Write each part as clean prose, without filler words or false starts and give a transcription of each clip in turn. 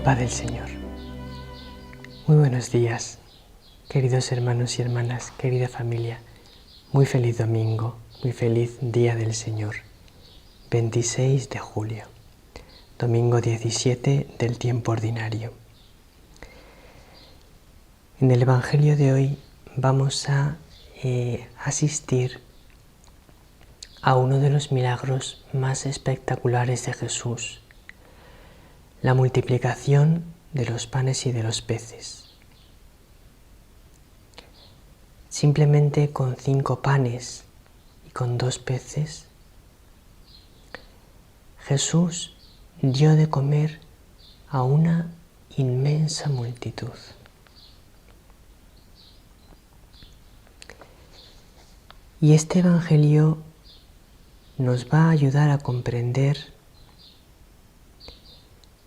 La paz del Señor. Muy buenos días, queridos hermanos y hermanas, querida familia. Muy feliz domingo, muy feliz Día del Señor. 26 de julio, domingo 17 del tiempo ordinario. En el Evangelio de hoy vamos a asistir a uno de los milagros más espectaculares de Jesús, la multiplicación de los panes y de los peces. Simplemente con 5 panes y con 2 peces, Jesús dio de comer a una inmensa multitud. Y este Evangelio nos va a ayudar a comprender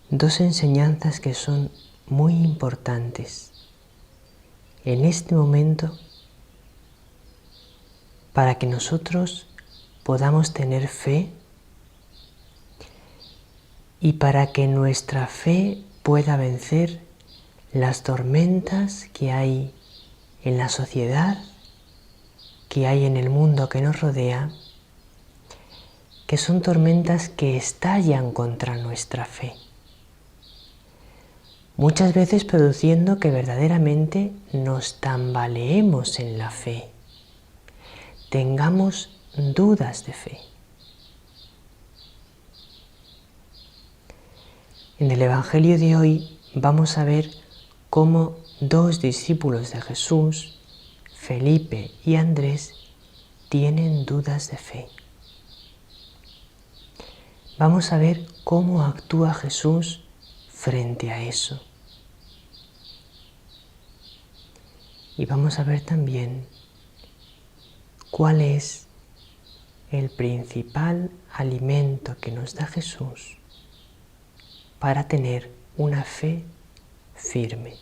dos enseñanzas que son muy importantes en este momento para que nosotros podamos tener fe y para que nuestra fe pueda vencer las tormentas que hay en la sociedad, que hay en el mundo que nos rodea, que son tormentas que estallan contra nuestra fe. Muchas veces produciendo que verdaderamente nos tambaleemos en la fe, tengamos dudas de fe. En el Evangelio de hoy vamos a ver cómo 2 discípulos de Jesús, Felipe y Andrés, tienen dudas de fe. Vamos a ver cómo actúa Jesús frente a eso. Y vamos a ver también cuál es el principal alimento que nos da Jesús para tener una fe firme.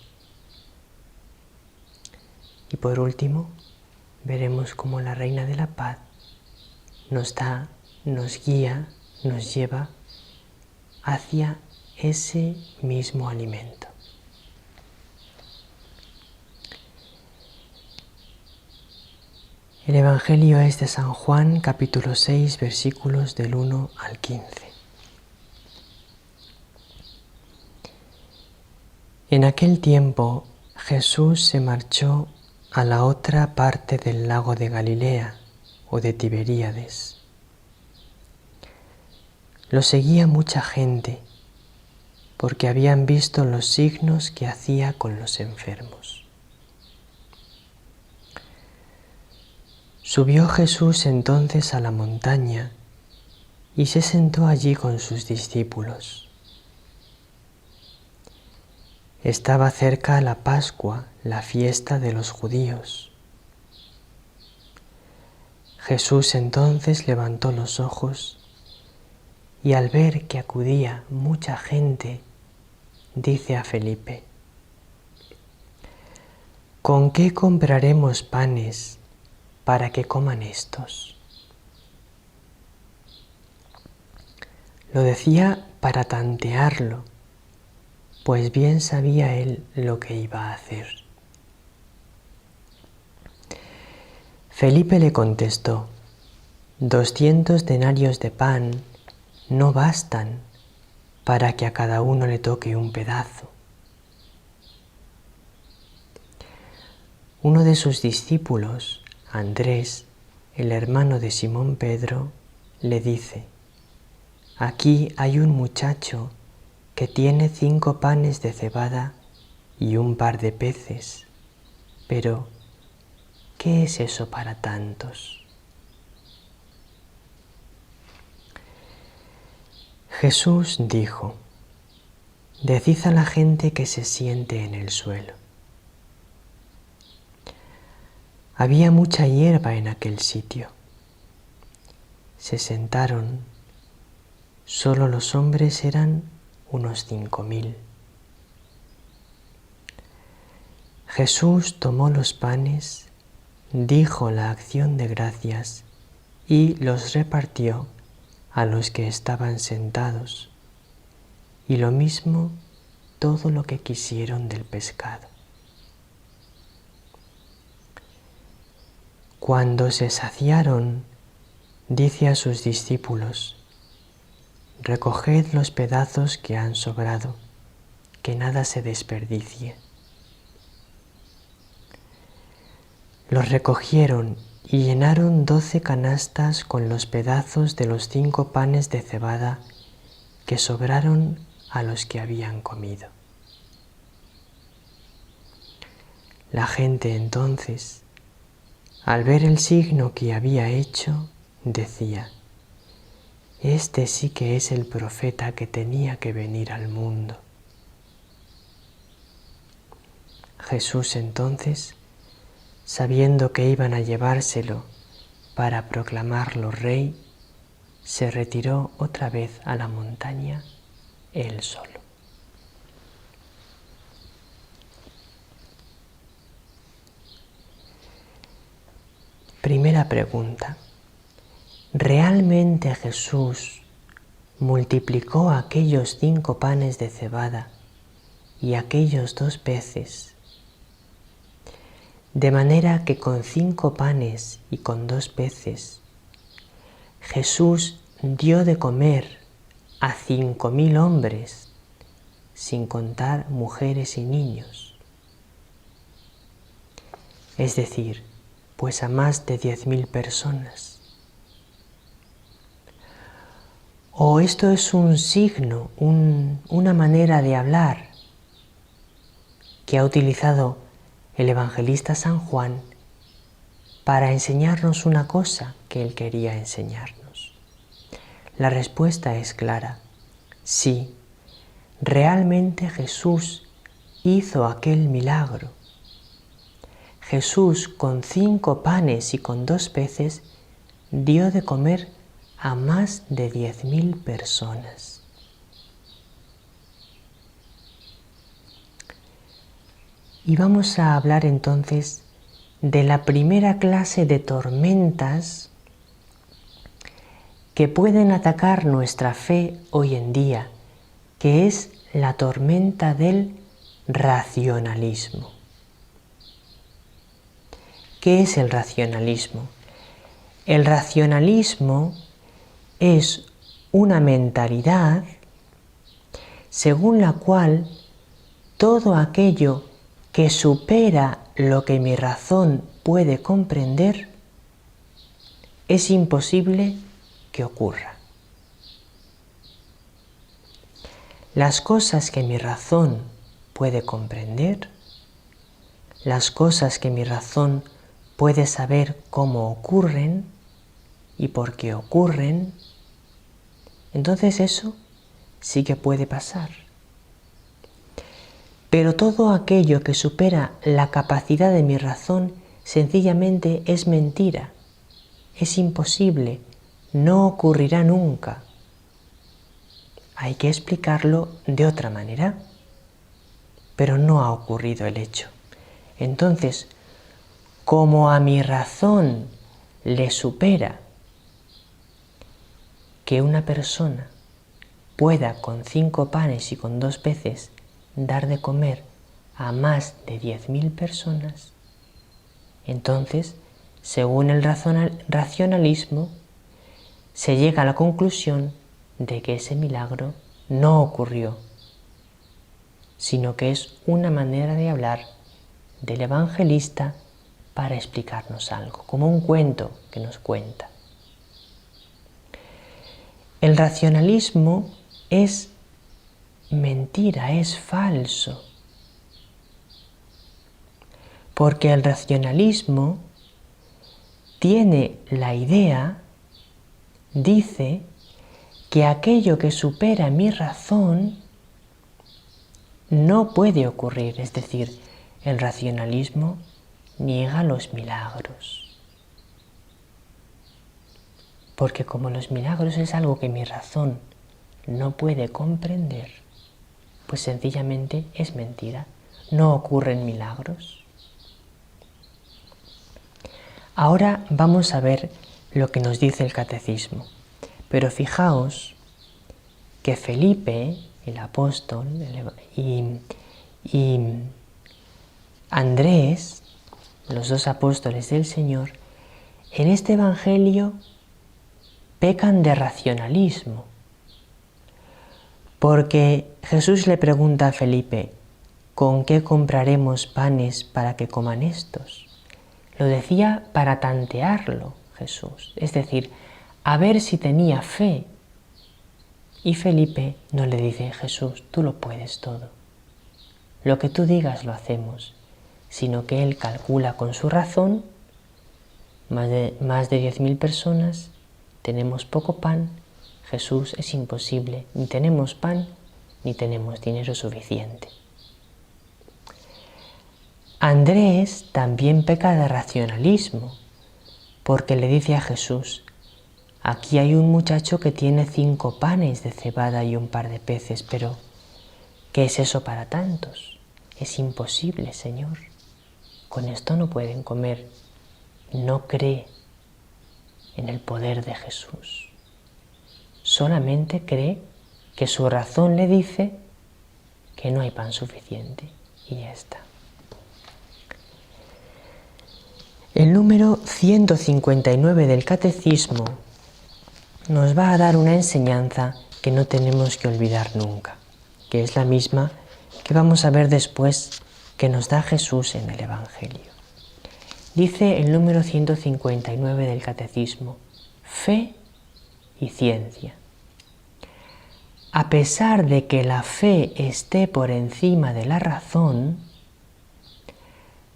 Y por último, veremos cómo la Reina de la Paz nos guía, nos lleva hacia ese mismo alimento. El Evangelio es de San Juan, capítulo 6, versículos del 1 al 15. En aquel tiempo Jesús se marchó a la otra parte del lago de Galilea o de Tiberíades. Lo seguía mucha gente porque habían visto los signos que hacía con los enfermos. Subió Jesús entonces a la montaña y se sentó allí con sus discípulos. Estaba cerca la Pascua, la fiesta de los judíos. Jesús entonces levantó los ojos y al ver que acudía mucha gente, dice a Felipe: ¿con qué compraremos panes para que coman estos? Lo decía para tantearlo, pues bien sabía él lo que iba a hacer. Felipe le contestó: 200 denarios de pan no bastan para que a cada uno le toque un pedazo. Uno de sus discípulos, Andrés, el hermano de Simón Pedro, le dice: aquí hay un muchacho que tiene 5 panes de cebada y un par de peces, pero ¿qué es eso para tantos? Jesús dijo: decid a la gente que se siente en el suelo. Había mucha hierba en aquel sitio. Se sentaron, solo los hombres eran unos 5000. Jesús tomó los panes, dijo la acción de gracias y los repartió a los que estaban sentados, y lo mismo todo lo que quisieron del pescado. Cuando se saciaron, dice a sus discípulos: recoged los pedazos que han sobrado, que nada se desperdicie. Los recogieron y llenaron 12 canastas con los pedazos de los 5 panes de cebada que sobraron a los que habían comido. La gente entonces, al ver el signo que había hecho, decía: este sí que es el profeta que tenía que venir al mundo. Jesús entonces, sabiendo que iban a llevárselo para proclamarlo rey, se retiró otra vez a la montaña él solo. Primera pregunta: ¿realmente Jesús multiplicó aquellos 5 panes de cebada y aquellos 2 peces, de manera que con 5 panes y con 2 peces Jesús dio de comer a 5.000 hombres, sin contar mujeres y niños? Es decir, pues a más de 10.000 personas. ¿O esto es un signo, una manera de hablar que ha utilizado el evangelista San Juan para enseñarnos una cosa que él quería enseñarnos? La respuesta es clara: sí, realmente Jesús hizo aquel milagro. Jesús, con 5 panes y con 2 peces, dio de comer a más de 10.000 personas. Y vamos a hablar entonces de la primera clase de tormentas que pueden atacar nuestra fe hoy en día, que es la tormenta del racionalismo. ¿Qué es el racionalismo? El racionalismo es una mentalidad según la cual todo aquello que supera lo que mi razón puede comprender es imposible que ocurra. Las cosas que mi razón puede comprender, las cosas que mi razón puede saber cómo ocurren y por qué ocurren, entonces eso sí que puede pasar. Pero todo aquello que supera la capacidad de mi razón sencillamente es mentira, es imposible, no ocurrirá nunca. Hay que explicarlo de otra manera, pero no ha ocurrido el hecho. Entonces, como a mi razón le supera que una persona pueda con 5 panes y con 2 peces dar de comer a más de 10.000 personas, entonces, según el racionalismo, se llega a la conclusión de que ese milagro no ocurrió, sino que es una manera de hablar del evangelista para explicarnos algo, como un cuento que nos cuenta. El racionalismo es mentira, es falso, porque el racionalismo tiene la idea, dice, que aquello que supera mi razón no puede ocurrir, es decir, el racionalismo niega los milagros. Porque como los milagros es algo que mi razón no puede comprender, pues sencillamente es mentira, no ocurren milagros. Ahora vamos a ver lo que nos dice el catecismo, pero fijaos que Felipe, el apóstol, y Andrés, los dos apóstoles del Señor, en este Evangelio pecan de racionalismo, porque Jesús le pregunta a Felipe, ¿con qué compraremos panes para que coman estos? Lo decía para tantearlo Jesús, es decir, a ver si tenía fe. Y Felipe no le dice, Jesús, tú lo puedes todo. Lo que tú digas lo hacemos, sino que él calcula con su razón, más de 10.000 personas, tenemos poco pan, Jesús, es imposible, ni tenemos pan, ni tenemos dinero suficiente. Andrés también peca de racionalismo, porque le dice a Jesús, aquí hay un muchacho que tiene 5 panes de cebada y un par de peces, pero ¿qué es eso para tantos? Es imposible, Señor. Con esto no pueden comer. No cree en el poder de Jesús. Solamente cree que su razón le dice que no hay pan suficiente y ya está. El número 159 del Catecismo nos va a dar una enseñanza que no tenemos que olvidar nunca, que es la misma que vamos a ver después que nos da Jesús en el Evangelio. Dice el número 159 del Catecismo, fe y ciencia. A pesar de que la fe esté por encima de la razón,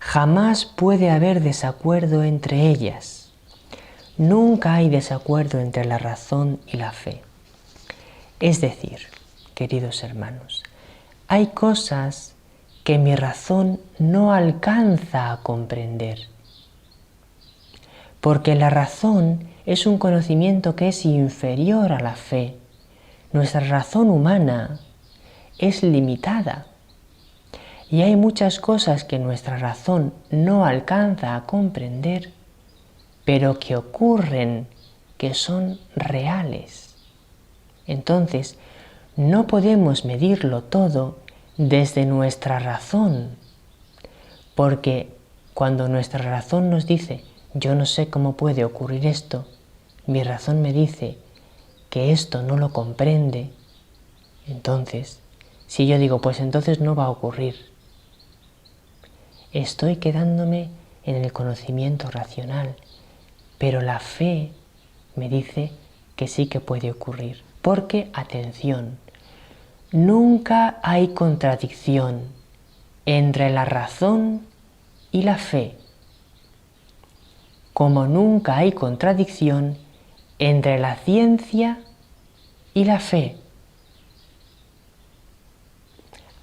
jamás puede haber desacuerdo entre ellas. Nunca hay desacuerdo entre la razón y la fe. Es decir, queridos hermanos, hay cosas que mi razón no alcanza a comprender, porque la razón es un conocimiento que es inferior a la fe. Nuestra razón humana es limitada y hay muchas cosas que nuestra razón no alcanza a comprender, pero que ocurren, que son reales. Entonces, no podemos medirlo todo desde nuestra razón, porque cuando nuestra razón nos dice, yo no sé cómo puede ocurrir esto, mi razón me dice que esto no lo comprende, entonces, si yo digo, pues entonces no va a ocurrir, estoy quedándome en el conocimiento racional, pero la fe me dice que sí que puede ocurrir. Porque, atención, nunca hay contradicción entre la razón y la fe, como nunca hay contradicción entre la ciencia y la fe.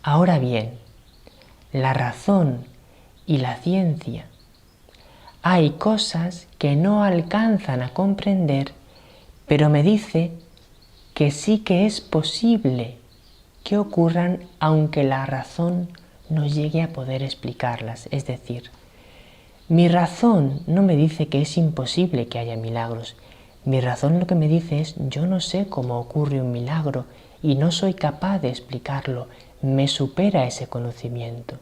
Ahora bien, la razón y la ciencia, hay cosas que no alcanzan a comprender, pero me dice que sí que es posible que ocurran aunque la razón no llegue a poder explicarlas. Es decir, mi razón no me dice que es imposible que haya milagros. Mi razón lo que me dice es, yo no sé cómo ocurre un milagro y no soy capaz de explicarlo. Me supera ese conocimiento.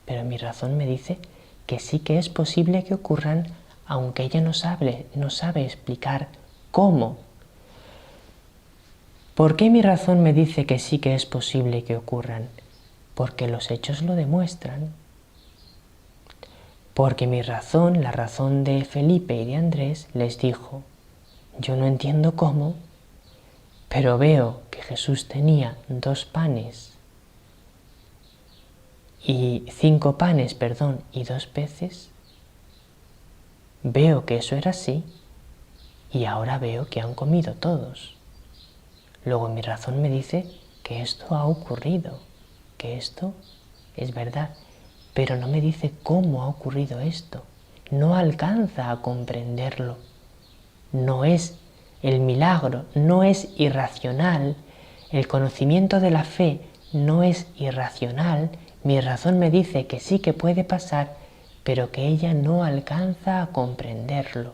Pero mi razón me dice que sí que es posible que ocurran, aunque ella no sabe explicar cómo. ¿Por qué mi razón me dice que sí que es posible que ocurran? Porque los hechos lo demuestran. Porque mi razón, la razón de Felipe y de Andrés, les dijo, yo no entiendo cómo, pero veo que Jesús tenía 2 panes y 5 panes, y 2 peces. Veo que eso era así y ahora veo que han comido todos. Luego mi razón me dice que esto ha ocurrido, que esto es verdad, pero no me dice cómo ha ocurrido esto. No alcanza a comprenderlo. No es el milagro, no es irracional. El conocimiento de la fe no es irracional. Mi razón me dice que sí que puede pasar, pero que ella no alcanza a comprenderlo.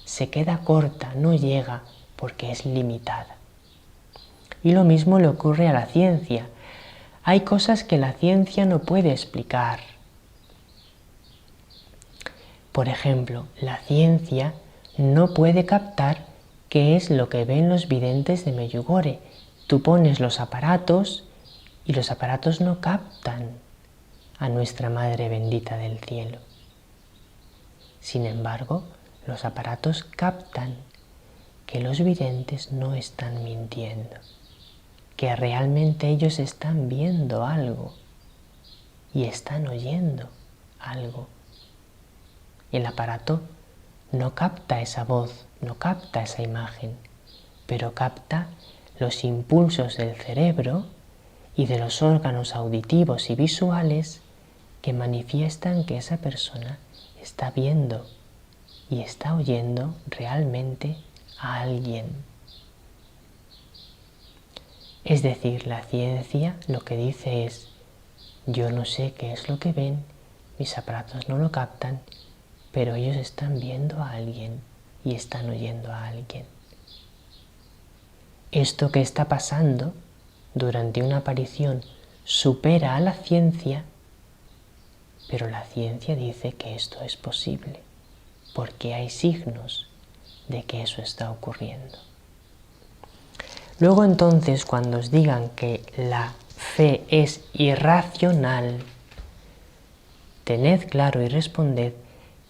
Se queda corta, no llega, porque es limitada. Y lo mismo le ocurre a la ciencia. Hay cosas que la ciencia no puede explicar. Por ejemplo, la ciencia no puede captar qué es lo que ven los videntes de Medjugorje. Tú pones los aparatos y los aparatos no captan a nuestra Madre bendita del cielo. Sin embargo, los aparatos captan que los videntes no están mintiendo, que realmente ellos están viendo algo y están oyendo algo. El aparato no capta esa voz, no capta esa imagen, pero capta los impulsos del cerebro y de los órganos auditivos y visuales que manifiestan que esa persona está viendo y está oyendo realmente a alguien. Es decir, la ciencia lo que dice es: yo no sé qué es lo que ven, mis aparatos no lo captan, pero ellos están viendo a alguien y están oyendo a alguien. Esto que está pasando durante una aparición supera a la ciencia, pero la ciencia dice que esto es posible, porque hay signos de que eso está ocurriendo. Luego entonces, cuando os digan que la fe es irracional, tened claro y responded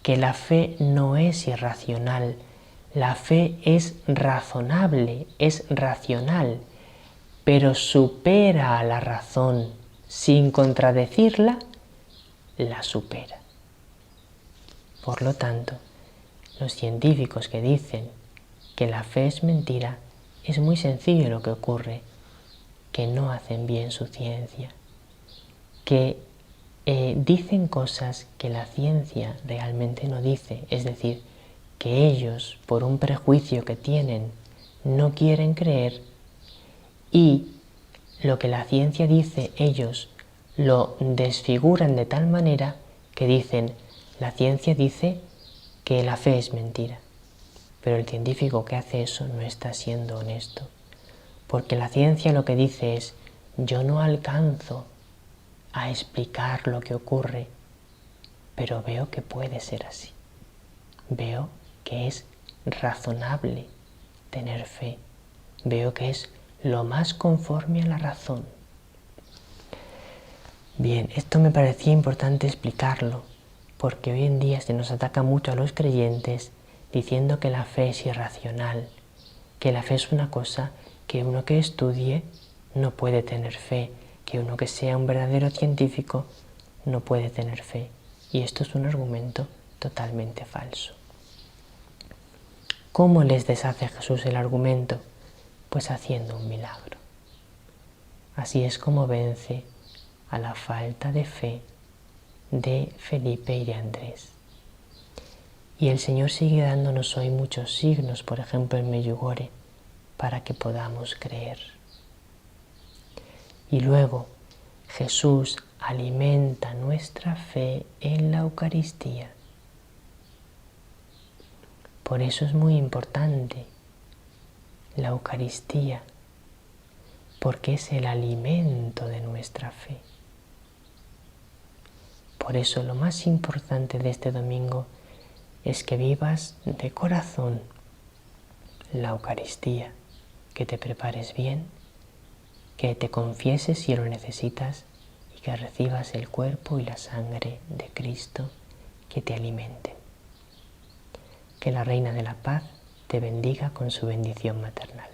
que la fe no es irracional, la fe es razonable, es racional, pero supera a la razón, sin contradecirla, la supera. Por lo tanto, los científicos que dicen que la fe es mentira, es muy sencillo lo que ocurre, que no hacen bien su ciencia, que dicen cosas que la ciencia realmente no dice, es decir, que ellos, por un prejuicio que tienen, no quieren creer, y lo que la ciencia dice, ellos lo desfiguran de tal manera que dicen: la ciencia dice que la fe es mentira. Pero el científico que hace eso no está siendo honesto, porque la ciencia lo que dice es: yo no alcanzo a explicar lo que ocurre, pero veo que puede ser así. Veo que es razonable tener fe. Veo que es lo más conforme a la razón. Bien, esto me parecía importante explicarlo, porque hoy en día se nos ataca mucho a los creyentes diciendo que la fe es irracional, que la fe es una cosa que uno que estudie no puede tener fe, que uno que sea un verdadero científico no puede tener fe. Y esto es un argumento totalmente falso. ¿Cómo les deshace Jesús el argumento? Pues haciendo un milagro. Así es como vence a la falta de fe de Felipe y de Andrés. Y el Señor sigue dándonos hoy muchos signos, por ejemplo en Medjugorje, para que podamos creer. Y luego Jesús alimenta nuestra fe en la Eucaristía. Por eso es muy importante la Eucaristía, porque es el alimento de nuestra fe. Por eso lo más importante de este domingo es que vivas de corazón la Eucaristía, que te prepares bien, que te confieses si lo necesitas y que recibas el cuerpo y la sangre de Cristo que te alimenten. Que la Reina de la Paz te bendiga con su bendición maternal.